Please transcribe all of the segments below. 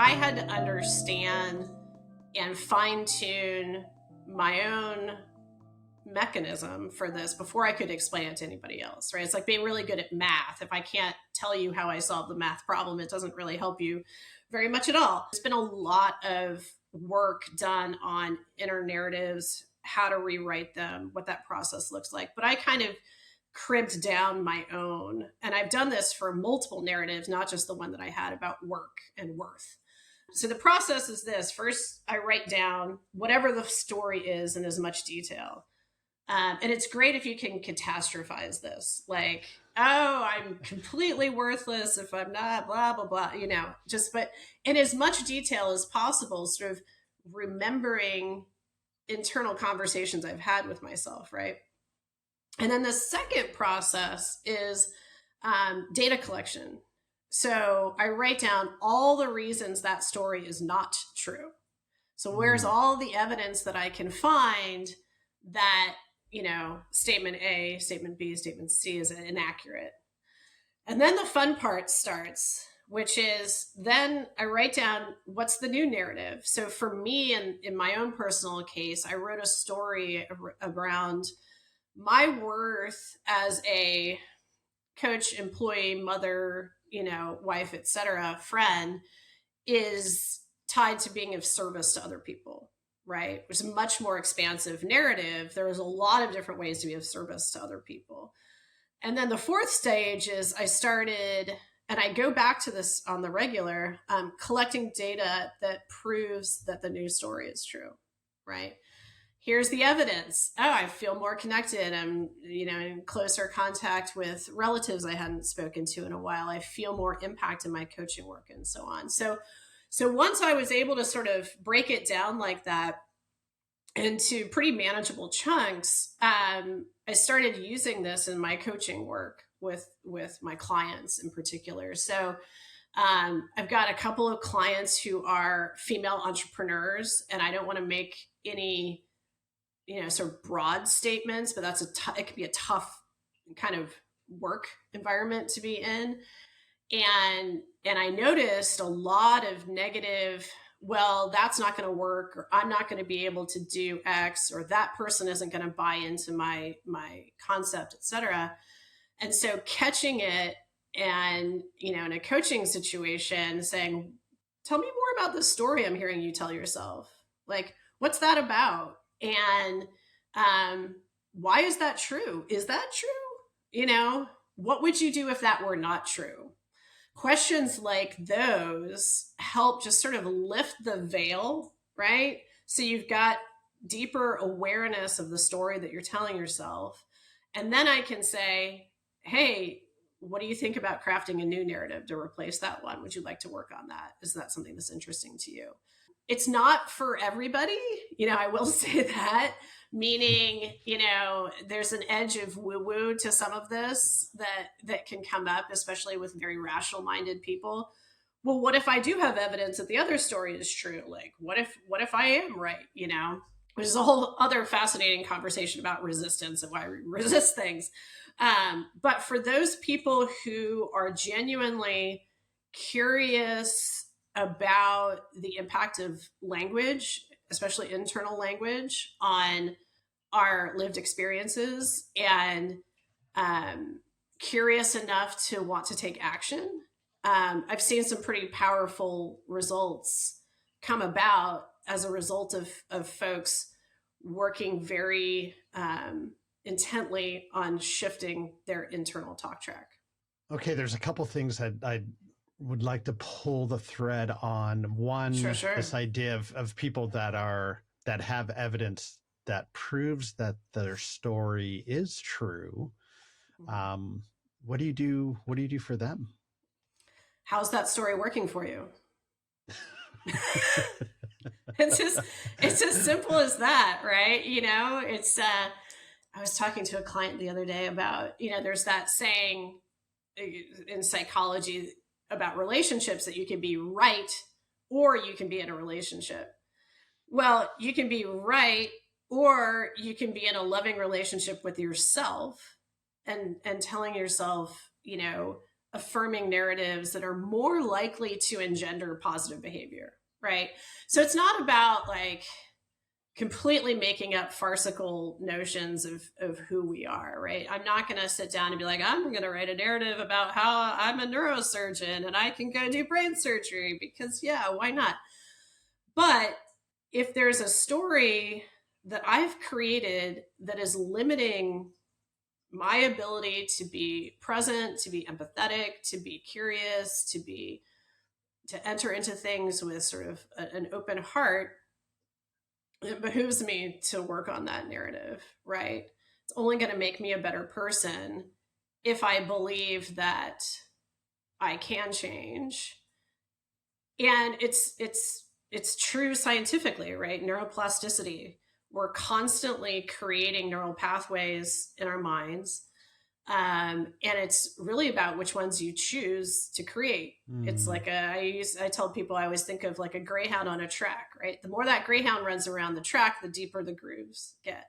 I had to understand and fine tune my own mechanism for this before I could explain it to anybody else, right? It's like being really good at math. If I can't tell you how I solve the math problem, it doesn't really help you very much at all. There's been a lot of work done on inner narratives, how to rewrite them, what that process looks like. But I kind of cribbed down my own. And I've done this for multiple narratives, not just the one that I had about work and worth. So the process is this. First, I write down whatever the story is in as much detail. And it's great if you can catastrophize this. Like, oh, I'm completely worthless if I'm not, blah, blah, blah, but in as much detail as possible, sort of remembering internal conversations I've had with myself, right? And then the second process is data collection. So I write down all the reasons that story is not true. So where's all the evidence that I can find that, statement A, statement B, statement C is inaccurate. And then the fun part starts, which is then I write down what's the new narrative. So for me, in my own personal case, I wrote a story around my worth as a coach, employee, mother, wife, etc., friend is tied to being of service to other people, right? Which is a much more expansive narrative. There's a lot of different ways to be of service to other people. And then the fourth stage is I started, and I go back to this on the regular, collecting data that proves that the news story is true, right? Here's the evidence. Oh, I feel more connected. I'm, in closer contact with relatives I hadn't spoken to in a while. I feel more impact in my coaching work and so on. So once I was able to sort of break it down like that into pretty manageable chunks, I started using this in my coaching work with my clients in particular. So I've got a couple of clients who are female entrepreneurs, and I don't want to make any sort of broad statements, but it could be a tough kind of work environment to be in. And I noticed a lot of negative, well, that's not going to work, or I'm not going to be able to do X, or that person isn't going to buy into my concept, et cetera. And so catching it and, in a coaching situation saying, tell me more about the story I'm hearing you tell yourself. Like, what's that about? And why is that true? Is that true? What would you do if that were not true? Questions like those help just sort of lift the veil, right? So you've got deeper awareness of the story that you're telling yourself. And then I can say, hey, what do you think about crafting a new narrative to replace that one? Would you like to work on that? Is that something that's interesting to you? It's not for everybody, I will say that, meaning, there's an edge of woo-woo to some of this that can come up, especially with very rational minded people. Well, what if I do have evidence that the other story is true? Like, what if I am right? Which is a whole other fascinating conversation about resistance and why we resist things. But for those people who are genuinely curious about the impact of language, especially internal language, on our lived experiences, and curious enough to want to take action, I've seen some pretty powerful results come about as a result of folks working very intently on shifting their internal talk track. Okay, there's a couple things that I would like to pull the thread on. One, Sure. This idea of people that have evidence that proves that their story is true. What do you do for them? How's that story working for you? It's as simple as that, right? It's I was talking to a client the other day about, there's that saying in psychology about relationships that you can be right or you can be in a relationship. Well, you can be right or you can be in a loving relationship with yourself and telling yourself, affirming narratives that are more likely to engender positive behavior, right? So it's not about like completely making up farcical notions of who we are, right? I'm not going to sit down and be like, I'm going to write a narrative about how I'm a neurosurgeon and I can go do brain surgery because, yeah, why not? But if there's a story that I've created that is limiting my ability to be present, to be empathetic, to be curious, to enter into things with sort of an open heart, it behooves me to work on that narrative, right? It's only going to make me a better person if I believe that I can change. And it's true scientifically, right? Neuroplasticity. We're constantly creating neural pathways in our minds. And it's really about which ones you choose to create. It's like I tell people, I always think of like a greyhound on a track, right? The more that greyhound runs around the track, the deeper the grooves get.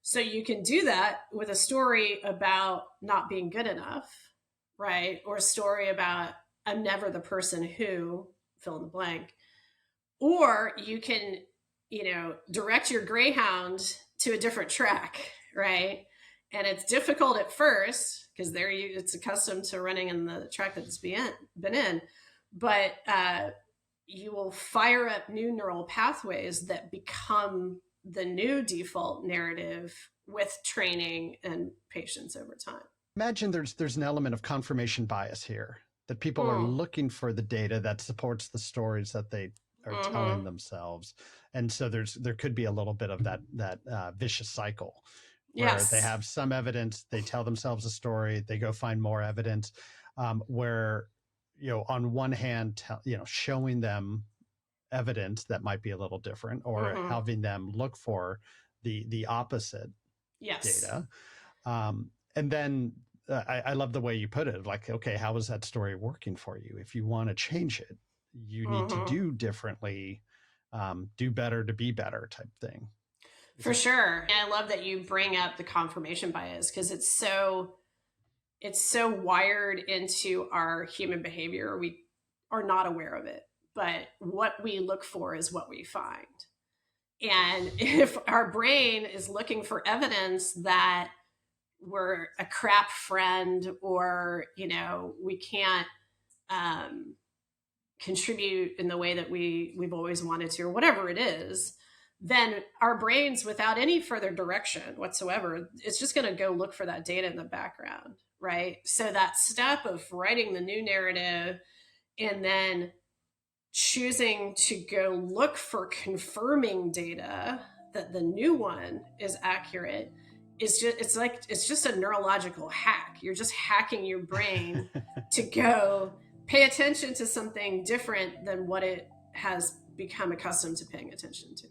So you can do that with a story about not being good enough, right? Or a story about I'm never the person who, fill in the blank. Or you can, direct your greyhound to a different track, right? And it's difficult at first because it's accustomed to running in the track that it's been in, but you will fire up new neural pathways that become the new default narrative with training and patience over time. Imagine there's an element of confirmation bias here, that people are looking for the data that supports the stories that they are telling themselves, and so there could be a little bit of that vicious cycle where they have some evidence, they tell themselves a story, they go find more evidence, where on one hand showing them evidence that might be a little different, or having them look for the opposite data. And then I love the way you put it, like, okay, how is that story working for you? If you want to change it, you need to do differently, do better to be better type thing. For sure. And I love that you bring up the confirmation bias because it's so wired into our human behavior. We are not aware of it, but what we look for is what we find. And if our brain is looking for evidence that we're a crap friend, or we can't contribute in the way that we've always wanted to, or whatever it is, then our brains, without any further direction whatsoever, it's just going to go look for that data in the background, right? So that step of writing the new narrative and then choosing to go look for confirming data that the new one is accurate is it's just a neurological hack. You're just hacking your brain to go pay attention to something different than what it has become accustomed to paying attention to.